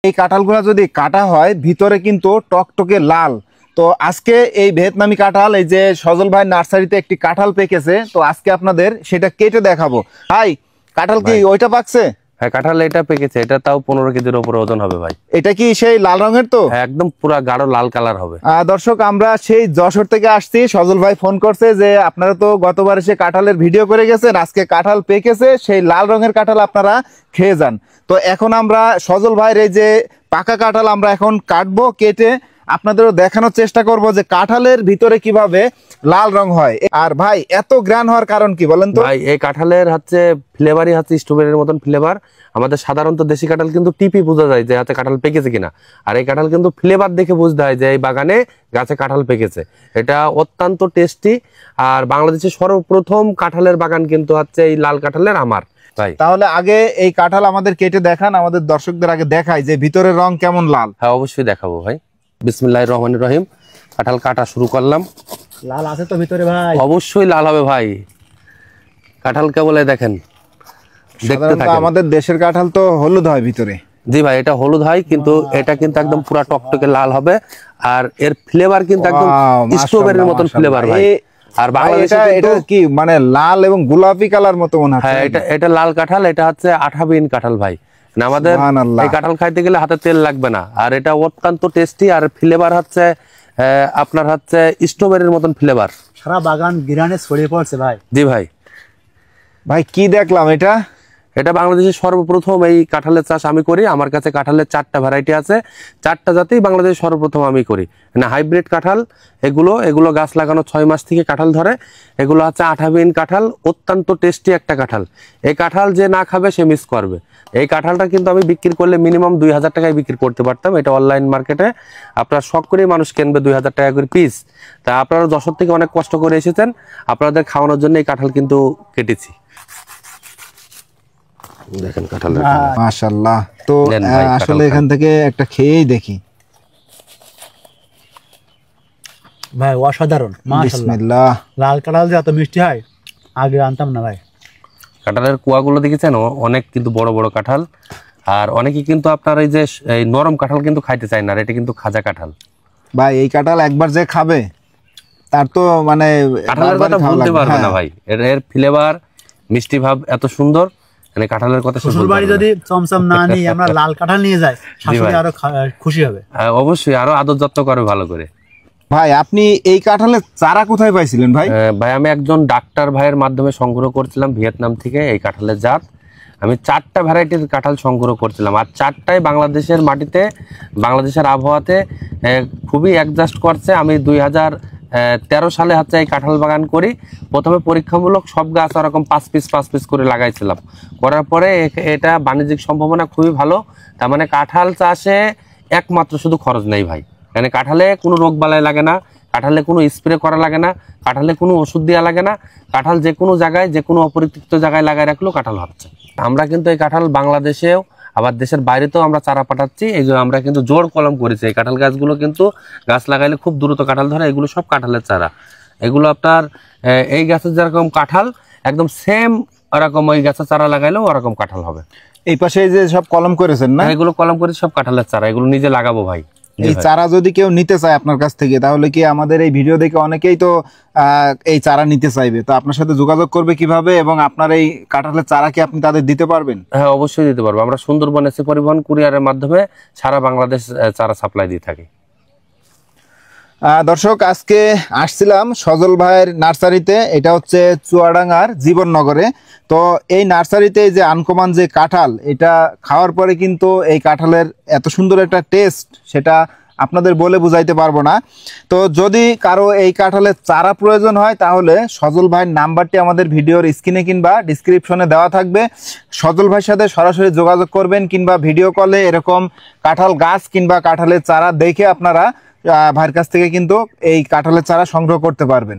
এই কাঁঠালগুলো যদি কাটা হয় ভিতরে কিন্তু টকটকে লাল। তো আজকে এই ভিয়েতনামি কাঁঠাল, এই যে সজল ভাই নার্সারিতে একটি কাঁঠাল পেকেছে, তো আজকে আপনাদের সেটা কেটে দেখাবো। ভাই কাঁঠাল কি ওইটা পাকছে? হ্যাঁ, কাঁঠাল এটা পেকেছে, এটা তাও 15 কেজির উপরে ওজন হবে ভাই। এটা কি সেই লাল রঙের? তো একদম পুরো গাঢ় লাল কালার হবে। দর্শক, আমরা সেই যশোর থেকে আসছি। সজল ভাই ফোন করছে যে আপনারা তো গতবার এসে কাঁঠালের ভিডিও করে গেছেন, আজকে কাঁঠাল পেকেছে, সেই লাল রঙের কাঁঠাল আপনারা খেয়ে যান। তো এখন আমরা সজল ভাইয়ের এই যে পাকা কাঁঠাল আমরা এখন কাটবো, কেটে আপনাদেরও দেখানোর চেষ্টা করব যে কাঁঠালের ভিতরে কিভাবে লাল রং হয়। আর ভাই এত গ্রান হওয়ার কারণ কি বলেন তো? ভাই এই কাঁঠালের হচ্ছে ফ্লেভারই হচ্ছে স্ট্রবেরির মতন ফ্লেভার। আমাদের সাধারণত দেশি কাঁঠাল কিন্তু টিপি বোঝা যায় যে হাতে কাঁঠাল পেকেছে কিনা, আর এই কাঁঠাল কিন্তু ফ্লেভার দেখে বুঝতে হয় যে এই বাগানে গাছে কাঁঠাল পেকেছে। এটা অত্যন্ত টেস্টি। আর বাংলাদেশের সর্বপ্রথম কাঁঠালের বাগান কিন্তু হচ্ছে এই লাল কাঁঠালের আমার ভাই। তাহলে আগে এই কাঁঠাল আমাদের কেটে দেখান, আমাদের দর্শকদের আগে দেখাই যে ভিতরের রং কেমন লাল। হ্যাঁ, অবশ্যই দেখাবো ভাই। বিসমিল্লাহির রহমানির রহিম। কাঁঠাল কাটা শুরু করলাম। লাল আছে তো ভিতরে ভাই? অবশ্যই লাল হবে ভাই। কাঁঠাল কেবলে দেখেন, দেখতে থাকেন। আমাদের দেশের কাঁঠাল তো হলুদ হয় ভিতরে। জি ভাই, এটা হলুদ হয়, কিন্তু এটা কিন্তু একদম পুরা টকটকে লাল হবে। আর এর ফ্লেভার কিন্তু একদম স্ট্রবেরির মতন ফ্লেভার ভাই। আর বাংলাদেশে এটা কি মানে লাল এবং গোলাপি কালার মতো মনে হয়? হ্যাঁ, এটা লাল কাঁঠাল, এটা হচ্ছে 18 বিন কাঁঠাল ভাই। আমাদের এই কাঁঠাল খাইতে গেলে হাতে তেল লাগবে না, আর এটা অত্যন্ত টেস্টি। আর ফ্লেভার হচ্ছে আপনার হচ্ছে স্ট্রবেরির মতন ফ্লেভার। সারা বাগান গিরানে ছড়িয়ে পড়ছে ভাই। জি ভাই। ভাই কি দেখলাম এটা? এটা বাংলাদেশের সর্বপ্রথম এই কাঁঠালের চাষ আমি করি। আমার কাছে কাঁঠালের 4টা ভ্যারাইটি আছে, 4টা জাতেই বাংলাদেশে সর্বপ্রথম আমি করি। না হাইব্রিড কাঁঠাল এগুলো গাছ লাগানো 6 মাস থেকে কাঁঠাল ধরে। এগুলো হচ্ছে 18 বিন কাঁঠাল, অত্যন্ত টেস্টি একটা কাঁঠাল। এই কাঁঠাল যে না খাবে সে মিস করবে। এই কাঁঠালটা কিন্তু আমি বিক্রি করলে মিনিমাম 2000 টাকায় বিক্রি করতে পারতাম। এটা অনলাইন মার্কেটে আপনার শখ করে মানুষ কিনবে 2000 টাকা করে পিস। তা আপনারা যশোর থেকে অনেক কষ্ট করে এসেছেন, আপনাদের খাওয়ানোর জন্য এই কাঁঠাল কিন্তু কেটেছি। দেখেন কাঁঠালের মাশাআল্লাহ। তো আসলে এখান থেকে একটা খেয়েই দেখি ভাই, অসাধারণ। বিসমিল্লাহ। লাল কাঁঠাল যে এত মিষ্টি হয় আগে আনতাম না ভাই। কাঁঠালের কুয়াগুলো দেখেছেন, অনেক কিন্তু বড় বড় কাঁঠাল। আর অনেকে কিন্তু আপনার এই যে এই নরম কাঁঠাল কিন্তু খাইতে চায় না, এটা কিন্তু খাজা কাঁঠাল ভাই। এই কাঁঠাল একবার যে খাবে তার তো মানে কাঁঠালের কথা বলতে পারবে না ভাই। এর ফ্লেভার, মিষ্টি ভাব এত সুন্দর, মানে কাঁঠালের কথা শ্বশুর বাড়ি যদি চমচম না নিয়ে আমরা লাল কাঁঠাল নিয়ে যাই, শাশুড়ি আরো খুশি হবে। অবশ্যই আরো আদর যত্ন করে ভালো করে। ভাই আপনি এই কাঁঠালের চারা কোথায় পাইছিলেন ভাই? ভাই আমি একজন ডাক্তার ভাইয়ের মাধ্যমে সংগ্রহ করছিলাম ভিয়েতনাম থেকে এই কাঁঠালের জাত। আমি 4টা ভ্যারাইটির কাঁঠাল সংগ্রহ করছিলাম, আর 4টাই বাংলাদেশের মাটিতে, বাংলাদেশের আবহাওয়াতে খুবই অ্যাডজাস্ট করছে। আমি 2013 সালে হচ্ছে এই কাঁঠাল বাগান করি। প্রথমে পরীক্ষামূলক সব গাছ ওরকম 5 পিস করে লাগাইছিলাম। করার পরে এটা বাণিজ্যিক সম্ভাবনা খুবই ভালো। তার মানে কাঁঠাল চাষে একমাত্র শুধু খরচ নেই ভাই। মানে কাঁঠালে কোনো রোগ বালাই লাগে না, কাঁঠালে কোনো স্প্রে করা লাগে না, কাঁঠালে কোনো ওষুধ দেওয়া লাগে না। কাঁঠাল যে কোনো জায়গায়, যে কোনো অপরিত্যক্ত জায়গায় লাগাই রাখলেও কাঁঠাল হচ্ছে। আমরা কিন্তু এই কাঁঠাল বাংলাদেশেও আবার দেশের বাইরেতেও আমরা চারা পাঠাচ্ছি। এই যে আমরা কিন্তু জোর কলম করেছি। এই কাঁঠাল গাছগুলো কিন্তু গাছ লাগাইলে খুব দ্রুত কাঁঠাল ধরে। এগুলো সব কাঁঠালের চারা। এগুলো আপনার এই গাছের যেরকম কাঁঠাল একদম সেম ওরকম ওই গাছের চারা লাগাইলেও ওরকম কাঁঠাল হবে। এই পাশে যে সব কলম করেছেন না, এগুলো কলম করে সব কাঁঠালের চারা, এগুলো নিজে লাগাবো ভাই। এই চারা যদি কেউ নিতে চায় আপনার কাছ থেকে, তাহলে কি আমাদের এই ভিডিও দেখে অনেকেই তো এই চারা নিতে চাইবে, তো আপনার সাথে যোগাযোগ করবে কিভাবে, এবং আপনার এই কাঁঠালের চারা কি আপনি তাদের দিতে পারবেন? হ্যাঁ, অবশ্যই দিতে পারবো। আমরা সুন্দরবন এসে পরিবহন কুরিয়ারের মাধ্যমে সারা বাংলাদেশ চারা সাপ্লাই দিয়ে থাকি। দর্শক, আজকে আসছিলাম সজল ভাইয়ের নার্সারিতে। এটা হচ্ছে চুয়াডাঙ্গার জীবননগরে। তো এই নার্সারিতে যে আনকমন যে কাঁঠাল, এটা খাওয়ার পরে কিন্তু এই কাঁঠালের এত সুন্দর একটা টেস্ট, সেটা আপনাদের বলে বুঝাইতে পারবো না। তো যদি কারো এই কাঁঠালের চারা প্রয়োজন হয়, তাহলে সজল ভাইয়ের নাম্বারটি আমাদের ভিডিওর স্ক্রিনে কিংবা ডিসক্রিপশনে দেওয়া থাকবে। সজল ভাইয়ের সাথে সরাসরি যোগাযোগ করবেন, কিংবা ভিডিও কলে এরকম কাঁঠাল গাছ কিংবা কাঁঠালের চারা দেখে আপনারা ভাইয়ের কাছ থেকে কিন্তু এই কাঁঠালের চারা সংগ্রহ করতে পারবেন।